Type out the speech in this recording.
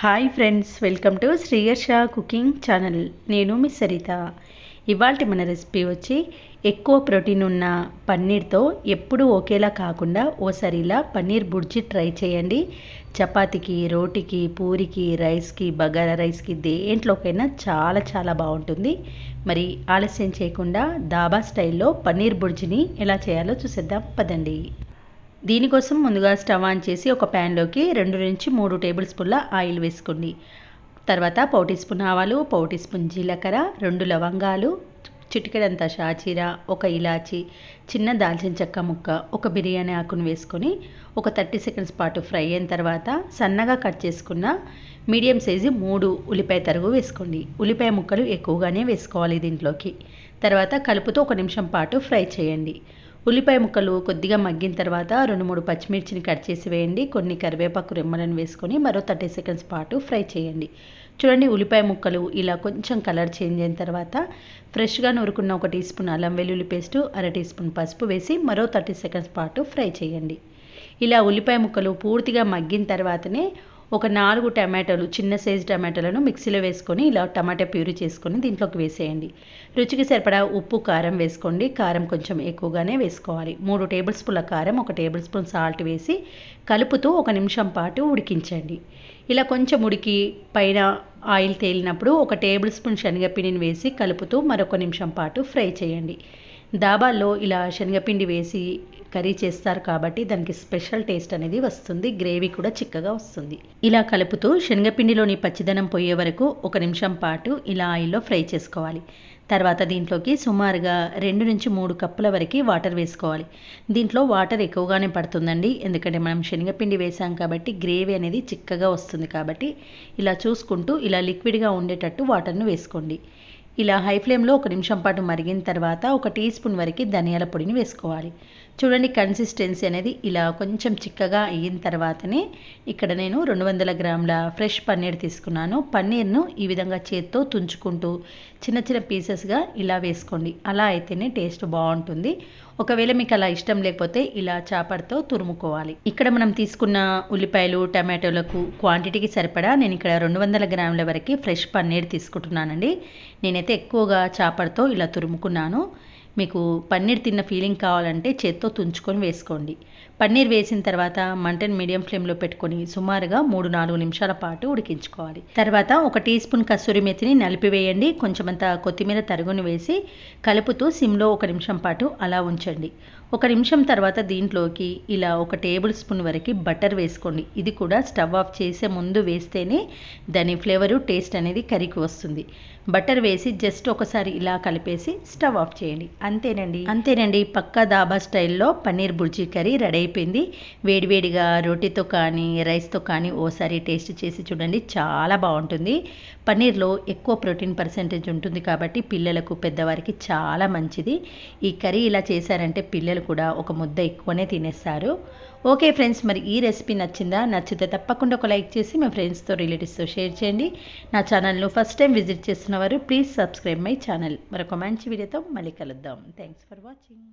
Hi friends, welcome to Sriyarsha cooking channel. నేను మీ సరిత. ఇవాళ మన రెసిపీ వచ్చి ఎక్కువ ప్రోటీన్ ఉన్న పన్నీర్తో ఎప్పుడూ ఒకేలా కాకుండా ఓసారి ఇలా పన్నీర్ బుర్జీ ట్రై చేయండి. చపాతీకి, రోటీకి, పూరికి, రైస్కి, బగారా రైస్కి దేంట్లోకైనా చాలా చాలా బాగుంటుంది. మరి ఆలస్యం చేయకుండా దాబా స్టైల్లో పన్నీర్ బుర్జీని ఎలా చేయాలో చూసేద్దాం పదండి. దీనికోసం ముందుగా స్టవ్ ఆన్ చేసి ఒక ప్యాన్లోకి 2 నుంచి 3 టేబుల్ స్పూన్ల ఆయిల్ వేసుకోండి. తర్వాత పావు టీ స్పూన్ ఆవాలు, పావు టీ స్పూన్ జీలకర్ర, 2 లవంగాలు, చిటికెడంత షాజీర, ఒక ఇలాచి, చిన్న దాల్చిన చెక్క ముక్క, ఒక బిర్యానీ ఆకును వేసుకొని ఒక 30 సెకండ్స్ పాటు ఫ్రై అయిన తర్వాత సన్నగా కట్ చేసుకున్న మీడియం సైజు 3 ఉల్లిపాయ తరుగు వేసుకోండి. ఉల్లిపాయ ముక్కలు ఎక్కువగానే వేసుకోవాలి దీంట్లోకి. తర్వాత కలుపుతూ 1 నిమిషం పాటు ఫ్రై చేయండి. ఉల్లిపాయ ముక్కలు కొద్దిగా మగ్గిన తర్వాత 2-3 పచ్చిమిర్చిని కట్ చేసి వేయండి. కొన్ని కరివేపాకు రెమ్మలను వేసుకొని మరో 30 సెకండ్స్ పాటు ఫ్రై చేయండి. చూడండి, ఉల్లిపాయ ముక్కలు ఇలా కొంచెం కలర్ చేంజ్ అయిన తర్వాత ఫ్రెష్గా నూరుకున్న 1 టీ స్పూన్ అల్లం వెల్లుల్లి పేస్టు, 1/2 టీ స్పూన్ పసుపు వేసి మరో 30 సెకండ్స్ పాటు ఫ్రై చేయండి. ఇలా ఉల్లిపాయ ముక్కలు పూర్తిగా మగ్గిన తర్వాతనే ఒక 4 టమాటాలు, చిన్న సైజు టమాటాలను మిక్సీలో వేసుకొని ఇలా టమాటా ప్యూరీ చేసుకొని దీంట్లోకి వేసేయండి. రుచికి సరిపడా ఉప్పు, కారం వేసుకోండి. కారం కొంచెం ఎక్కువగానే వేసుకోవాలి. 3 టేబుల్ స్పూన్ల కారం, 1 టేబుల్ స్పూన్ సాల్ట్ వేసి కలుపుతూ 1 నిమిషం పాటు ఉడికించండి. ఇలా కొంచెం ఉడికి పైన ఆయిల్ తేలినప్పుడు 1 టేబుల్ స్పూన్ శనగపిండిని వేసి కలుపుతూ మరొక నిమిషం పాటు ఫ్రై చేయండి. దాబాల్లో ఇలా శనగపిండి వేసి కర్రీ చేస్తారు కాబట్టి దానికి స్పెషల్ టేస్ట్ అనేది వస్తుంది. గ్రేవీ కూడా చిక్కగా వస్తుంది. ఇలా కలుపుతూ శనగపిండిలోని పచ్చిదనం పోయే వరకు 1 నిమిషం పాటు ఇలా ఆయిల్లో ఫ్రై చేసుకోవాలి. తర్వాత దీంట్లోకి సుమారుగా 2 నుంచి 3 కప్పుల వరకు వాటర్ వేసుకోవాలి. దీంట్లో వాటర్ ఎక్కువగానే పడుతుందండి, ఎందుకంటే మనం శనగపిండి వేసాం కాబట్టి గ్రేవీ అనేది చిక్కగా వస్తుంది. కాబట్టి ఇలా చూసుకుంటూ ఇలా లిక్విడ్గా ఉండేటట్టు వాటర్ను వేసుకోండి. ఇలా హై ఫ్లేమ్లో 1 నిమిషం పాటు మరిగిన తర్వాత 1 టీ స్పూన్ వరకు ధనియాల పొడిని వేసుకోవాలి. చూడండి, కన్సిస్టెన్సీ అనేది ఇలా కొంచెం చిక్కగా అయిన తర్వాతనే ఇక్కడ నేను 200 గ్రాముల ఫ్రెష్ పన్నీర్ తీసుకున్నాను. పన్నీర్ను ఈ విధంగా చేత్తో తుంచుకుంటూ చిన్న చిన్న పీసెస్గా ఇలా వేసుకోండి. అలా అయితేనే టేస్ట్ బాగుంటుంది. ఒకవేళ మీకు అలా ఇష్టం లేకపోతే ఇలా చాపర్తో తురుముకోవాలి. ఇక్కడ మనం తీసుకున్న ఉల్లిపాయలు, టమాటోలకు క్వాంటిటీకి సరిపడా నేను ఇక్కడ 200 గ్రాముల వరకు ఫ్రెష్ పన్నీర్ తీసుకుంటున్నానండి. నేనైతే ఎక్కువగా చాపర్తో ఇలా తురుముకున్నాను. మీకు పన్నీర్ తిన్న ఫీలింగ్ కావాలంటే చేత్తో తుంచుకొని వేసుకోండి. పన్నీర్ వేసిన తర్వాత మంటను మీడియం ఫ్లేమ్లో పెట్టుకొని సుమారుగా 3-4 నిమిషాల పాటు ఉడికించుకోవాలి. తర్వాత 1 టీ స్పూన్ కస్తూరి మెతిని నలిపివేయండి. కొంచెమంత కొత్తిమీర తరుగును వేసి కలుపుతూ సిమ్లో 1 నిమిషం పాటు అలా ఉంచండి. 1 నిమిషం తర్వాత దీంట్లోకి ఇలా 1 టేబుల్ స్పూన్ వరకు బటర్ వేసుకోండి. ఇది కూడా స్టవ్ ఆఫ్ చేసే ముందు వేస్తేనే దాని ఫ్లేవరు, టేస్ట్ అనేది కర్రీకి వస్తుంది. బటర్ వేసి జస్ట్ ఒకసారి ఇలా కలిపేసి స్టవ్ ఆఫ్ చేయండి. అంతేనండి, పక్కా దాబా స్టైల్లో పన్నీర్ బుర్జీ కర్రీ రెడీ అయిపోయింది. వేడివేడిగా రోటీతో కానీ రైస్తో కానీ ఓసారి టేస్ట్ చేసి చూడండి, చాలా బాగుంటుంది. పన్నీర్లో ఎక్కువ ప్రోటీన్ పర్సెంటేజ్ ఉంటుంది కాబట్టి పిల్లలకు, పెద్దవారికి చాలా మంచిది. ఈ కర్రీ ఇలా చేశారంటే పిల్లలు కూడా ఒక ముద్ద ఎక్కువనే తినేస్తారు. ఓకే ఫ్రెండ్స్, మరి ఈ రెసిపీ నచ్చిందా? నచ్చితే తప్పకుండా ఒక లైక్ చేసి మీ ఫ్రెండ్స్తో, రిలేటివ్స్తో షేర్ చేయండి. నా ఛానల్ను ఫస్ట్ టైం విజిట్ చేస్తున్నవారు ప్లీజ్ సబ్స్క్రైబ్ మై ఛానల్. మరొక మంచి వీడియోతో మళ్ళీ కలుద్దాం. Thanks for watching.